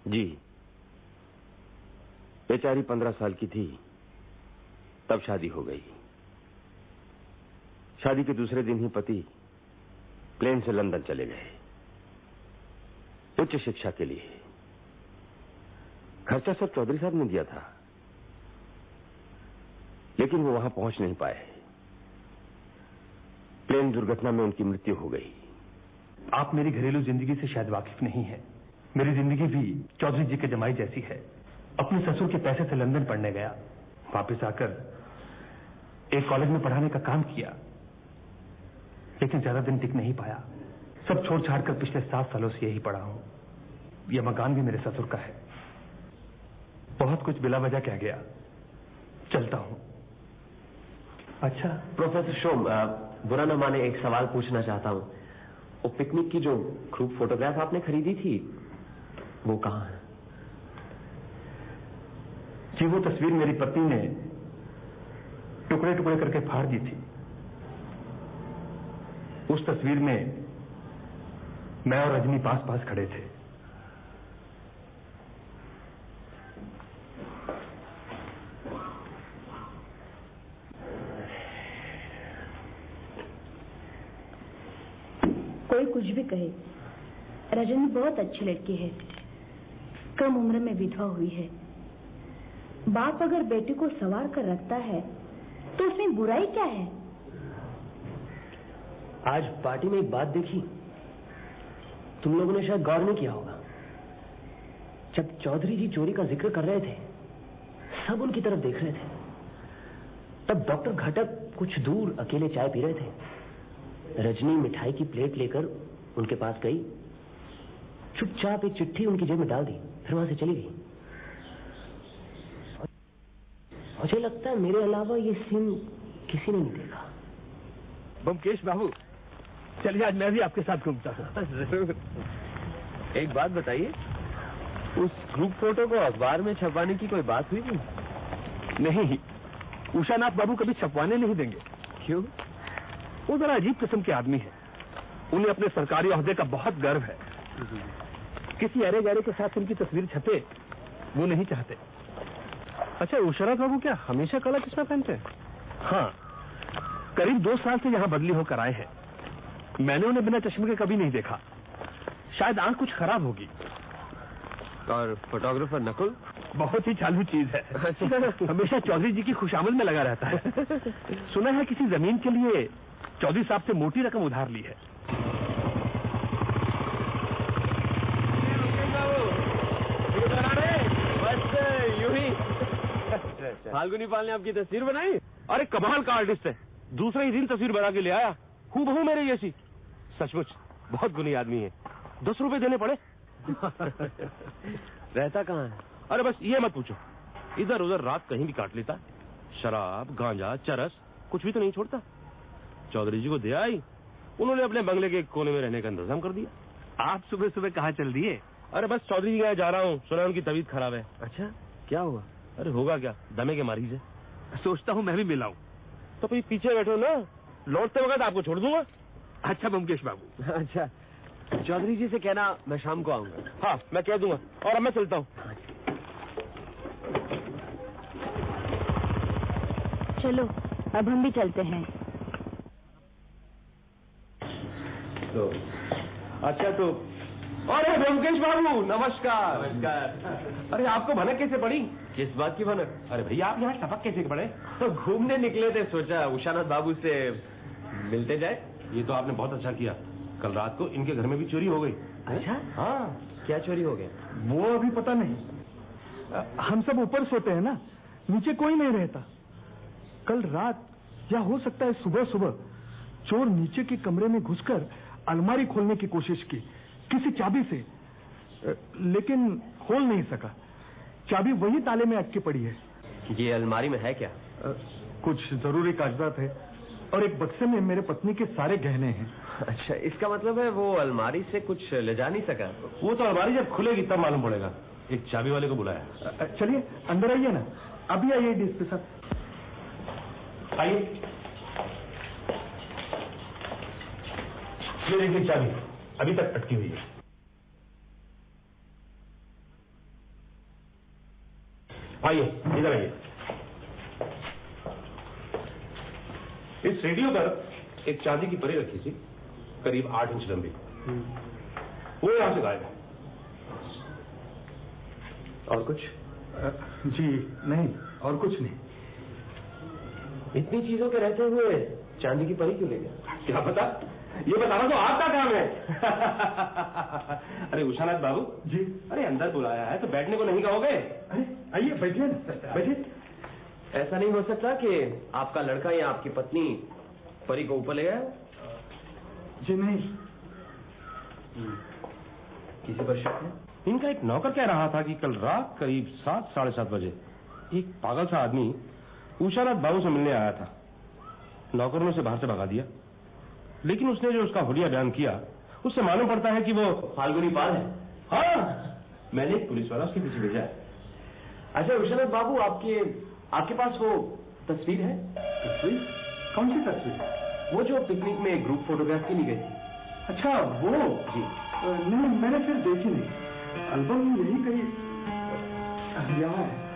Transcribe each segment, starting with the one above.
जी, बेचारी 15 साल की थी तब शादी हो गई। शादी के दूसरे दिन ही पति प्लेन से लंदन चले गए उच्च शिक्षा के लिए। खर्चा सब चौधरी साहब ने दिया था, लेकिन वो वहां पहुंच नहीं पाए। प्लेन दुर्घटना में उनकी मृत्यु हो गई। आप मेरी घरेलू जिंदगी से शायद वाकिफ नहीं है। मेरी जिंदगी भी चौधरी जी के जमाई जैसी है। अपने ससुर के पैसे से लंदन पढ़ने गया, वापस आकर एक कॉलेज में पढ़ाने का काम किया, लेकिन ज्यादा दिन टिक नहीं पाया। सब छोड़ छाड़ कर पिछले 7 सालों से यही पढ़ा हूं। यह मकान भी मेरे ससुर का है। बहुत कुछ बिला वजह कह गया, चलता हूं। अच्छा प्रोफेसर शोम, बुरा न माने, एक सवाल पूछना चाहता हूं। वो पिकनिक की जो ग्रुप फोटोग्राफ आपने खरीदी थी वो कहां है? जी वो तस्वीर मेरी पत्नी ने टुकड़े टुकड़े करके फाड़ दी थी। उस तस्वीर में मैं और रजनी पास पास खड़े थे। कोई कुछ भी कहे, रजनी बहुत अच्छी लड़की है, कम उम्र में विधवा हुई है। बाप अगर बेटी को संवार कर रखता है तो उसमें बुराई क्या है? आज पार्टी में एक बात देखी, तुम लोगों ने शायद गौर नहीं किया होगा। जब चौधरी जी चोरी का जिक्र कर रहे थे, सब उनकी तरफ देख रहे थे। तब डॉक्टर घटक कुछ दूर अकेले चाय पी रहे थे। रजनी मिठाई की प्लेट लेकर उनके पास गई, चुपचाप एक चिट्ठी उनकी जेब में डाल दी, फिर वहां से चली गई। मुझे लगता है मेरे अलावा ये सीन किसी ने नहीं देखा। बमकेश बाबू, चलिए आज मैं भी आपके साथ घूमता हूँ। एक बात बताइए, उस ग्रुप फोटो को अखबार में छपवाने की कोई बात हुई थी? नहीं, उषानाथ बाबू कभी छपवाने नहीं देंगे। क्यों? वो जरा अजीब किस्म के आदमी है। उन्हें अपने सरकारी ओहदे का बहुत गर्व है। किसी अरे गहरे के साथ उनकी तस्वीर छपे वो नहीं चाहते। अच्छा, उषानाथ बाबू क्या हमेशा काला चश्मा पहनते हैं? हाँ, करीब 2 साल से यहाँ बदली होकर आए हैं। मैंने उन्हें बिना चश्मे के कभी नहीं देखा। शायद आंख कुछ खराब होगी। और फोटोग्राफर नकुल बहुत ही चालू चीज है। हमेशा चौधरी जी की खुशामद में लगा रहता है। सुना है किसी जमीन के लिए चौधरी साहब से मोटी रकम उधार ली है। फाल्गुनी पाल ने आपकी तस्वीर बनाई? अरे कमाल का आर्टिस्ट है, दूसरे ही दिन तस्वीर बना के ले आया, हूबहू मेरे जैसी। सचमुच बहुत गुनी आदमी है। 10 रुपए देने पड़े। रहता कहाँ है? अरे बस ये मत पूछो, इधर उधर रात कहीं भी काट लेता। शराब, गांजा, चरस कुछ भी तो नहीं छोड़ता। चौधरी जी को दे आई, उन्होंने अपने बंगले के कोने में रहने का इंतजाम कर दिया। आप सुबह सुबह कहाँ चल दिए? अरे बस चौधरी जी के यहाँ जा रहा हूँ, सुना उनकी तबीयत खराब है। अच्छा, क्या हुआ? अरे होगा क्या, दमे के मरीज है। सोचता हूँ मैं भी मिलाऊं। तो फिर पीछे बैठो ना, लौटते वक्त आपको छोड़ दूंगा। अच्छा बमकेश बाबू। अच्छा, चौधरी जी से कहना मैं शाम को आऊंगा। हाँ, मैं कह दूंगा। और अब मैं चलता हूँ। चलो अब हम भी चलते हैं। तो अच्छा, तो अरे बमकेश बाबू नमस्कार। नमस्कार। अरे आपको भनक कैसे पड़ी? किस बात की भनक? अरे भैया आप यहाँ टपक कैसे पड़े? तो घूमने निकले थे, सोचा उषानाथ बाबू से मिलते जाए। ये तो आपने बहुत अच्छा किया। कल रात को इनके घर में भी चोरी हो गई। अच्छा, हाँ। क्या चोरी हो गया? वो अभी पता नहीं। हम सब ऊपर सोते हैं ना, नीचे कोई नहीं रहता। कल रात या हो सकता है सुबह सुबह चोर नीचे के कमरे में घुसकर अलमारी खोलने की कोशिश की किसी चाबी से, लेकिन खोल नहीं सका। चाबी वही ताले में अटकी पड़ी है। ये अलमारी में है क्या? कुछ जरूरी कागजात है और एक बक्से में मेरे पत्नी के सारे गहने हैं। अच्छा, इसका मतलब है वो अलमारी से कुछ ले जा नहीं सका? वो तो अलमारी जब खुलेगी तब मालूम पड़ेगा। एक चाबी वाले को बुलाया। चलिए अंदर आइए ना, अभी आइए डिस्क के साथ। आइए, ये देखिए चाबी अभी तक अटकी हुई है। आइए, इधर आइए। इस रेडियो पर एक चांदी की परी रखी थी, करीब 8 इंच लंबी। वो यहां से गायब है। और कुछ? जी नहीं, और कुछ नहीं। इतनी चीजों के रहते हुए चांदी की परी क्यों ले गया? क्या पता, ये बताना तो आपका काम है। अरे उषानाथ बाबू जी। अरे अंदर बुलाया है तो बैठने को नहीं कहोगे? अरे आइए, बैठिए ना, बैठिए। ऐसा नहीं हो सकता कि आपका लड़का या आपकी पत्नी परी को ऊपर ले गया? जी नहीं। किसी पर शक है? इनका एक नौकर कह रहा था कि कल रात करीब 7, साढ़े 7 बजे एक पागल सा आदमी उषानाथ बाबू से मिलने आया था। नौकर ने उसे बाहर से भगा दिया, लेकिन उसने जो उसका हुलिया बयान किया उससे मालूम पड़ता है कि वो फाल्गुनी पाल है। हाँ, मैंने एक पुलिस वाला उसके पीछे भेजा है। अच्छा उषानाथ बाबू, आपके पास वो तस्वीर है? तस्वीर? कौन सी तस्वीर? वो जो पिकनिक में ग्रुप फोटोग्राफ के लिए गई थी। अच्छा वो? जी। नहीं, मैंने फिर देखी नहीं। एल्बम यही कहीं यहाँ है।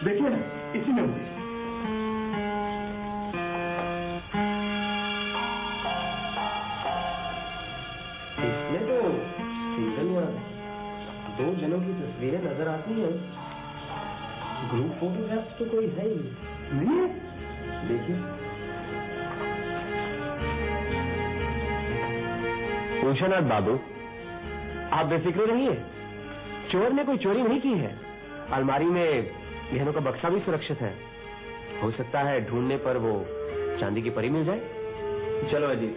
देखिए ना, इसी में होगी। इसमें तो सीजन या 2 जनों की तस्वीरें नजर आती हैं। ग्रुप फोटोग्राफ तो कोई है ही नहीं है? देखिए। उषानाथ बाबू, आप बेफिक्र रहिए, चोर ने कोई चोरी नहीं की है। अलमारी में गहनों का बक्सा भी सुरक्षित है। हो सकता है ढूंढने पर वो चांदी की परी मिल जाए। चलो अजीत,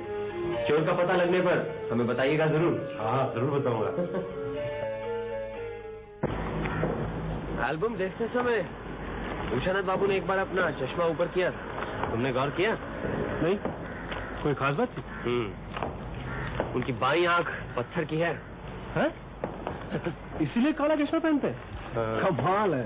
चोर का पता लगने पर हमें बताइएगा जरूर। हाँ, जरूर बताऊंगा। एल्बम देखते समय उषानाथ बाबू ने एक बार अपना चश्मा ऊपर किया, तुमने गौर किया? नहीं, कोई खास बात थी? उनकी बाईं आंख पत्थर की है। है? इसीलिए काला चश्मा पहनते हैं? कमाल है।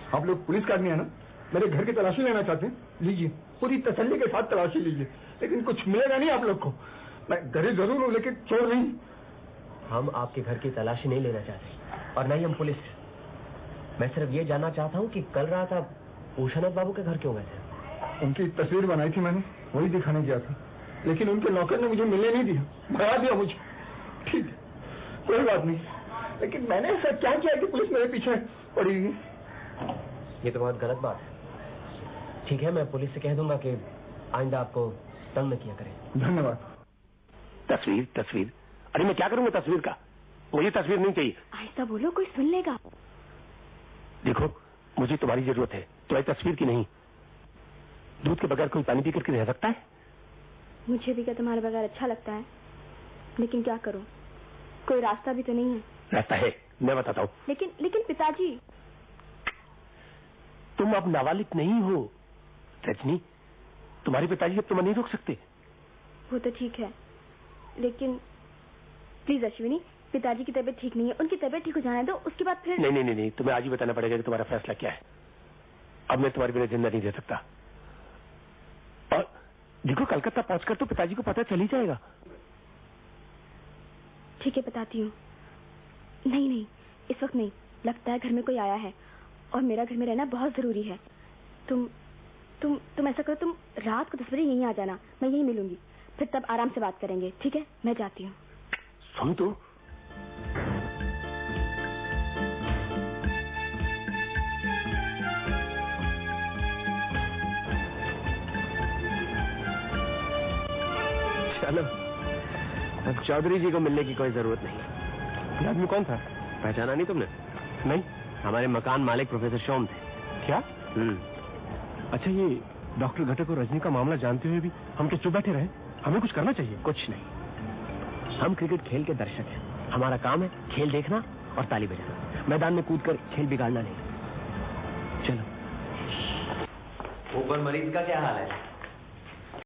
आप लोग पुलिस का आदमी है ना? मेरे घर की तलाशी लेना चाहते हैं? लीजिए, पूरी तसल्ली के साथ तलाशी लीजिए, लेकिन कुछ मिलेगा नहीं आप लोग को। मैं गरीब जरूर हूँ, लेकिन चोर नहीं। हम आपके घर की तलाशी नहीं लेना चाहते, और न ही हम पुलिस। मैं सिर्फ ये जानना चाहता हूँ कि कल रात आप उषानाथ बाबू के घर क्यों गए थे? उनकी तस्वीर बनाई थी मैंने, वही दिखाने गया था, लेकिन उनके नौकर ने मुझे मिलने नहीं दिया, भगा दिया मुझे। ठीक है, कोई बात नहीं, लेकिन मैंने ऐसा क्या किया कि पुलिस मेरे पीछे पड़ी हुई? ये तो बहुत गलत बात है। ठीक है, मैं पुलिस से कह दूंगा कि आइंदा आपको तंग न किया करें। धन्यवाद। तस्वीर, तस्वीर? अरे मैं क्या करूंगा तस्वीर का? मुझे तस्वीर नहीं चाहिए। ऐसा बोलो, कोई सुन लेगा। देखो, मुझे तुम्हारी जरूरत है, तुम्हारी तस्वीर की नहीं। दूध के बगैर कोई पानी पी करके रह सकता है? मुझे भी क्या तुम्हारे बगैर अच्छा लगता है, लेकिन क्या करूं, कोई रास्ता भी तो नहीं है। रास्ता है, मैं बताता हूँ। लेकिन पिताजी। तुम अब नाबालिग नहीं हो रजनी, तुम्हारे पिताजी अब तुम्हें नहीं रोक सकते। वो तो ठीक है, लेकिन प्लीज अश्विनी, पिताजी की तबीयत ठीक नहीं है, उनकी तबीयत ठीक हो जाने दो, उसके बाद फिर। नहीं नहीं नहीं नहीं, तुम्हें आज ही बताना पड़ेगा कि तुम्हारा फैसला क्या है। अब मैं तुम्हारे बिना जिंदा नहीं रह सकता। और देखो, कलकत्ता पहुंचकर तो पिताजी को पता चल ही जाएगा। ठीक है, बताती हूँ। नहीं, इस वक्त नहीं, लगता है घर में कोई आया है और मेरा घर में रहना बहुत जरूरी है। तुम ऐसा करो, तुम रात को 10 बजे यहीं आ जाना, मैं यहीं मिलूंगी, फिर तब आराम से बात करेंगे। ठीक है, मैं जाती हूँ। सुन तो, चलो, अब चौधरी जी को मिलने की कोई जरूरत नहीं। ये आदमी कौन था? पहचाना नहीं तुमने? नहीं। हमारे मकान मालिक प्रोफेसर शोम थे। क्या? अच्छा, ये डॉक्टर घटक और रजनी का मामला जानते हुए भी हम क्या चुप बैठे रहे? हमें कुछ करना चाहिए। कुछ नहीं, हम क्रिकेट खेल के दर्शक हैं। हमारा काम है खेल देखना और ताली बजाना, मैदान में कूदकर खेल बिगाड़ना नहीं। चलो। ऊपर मरीज का क्या हाल है?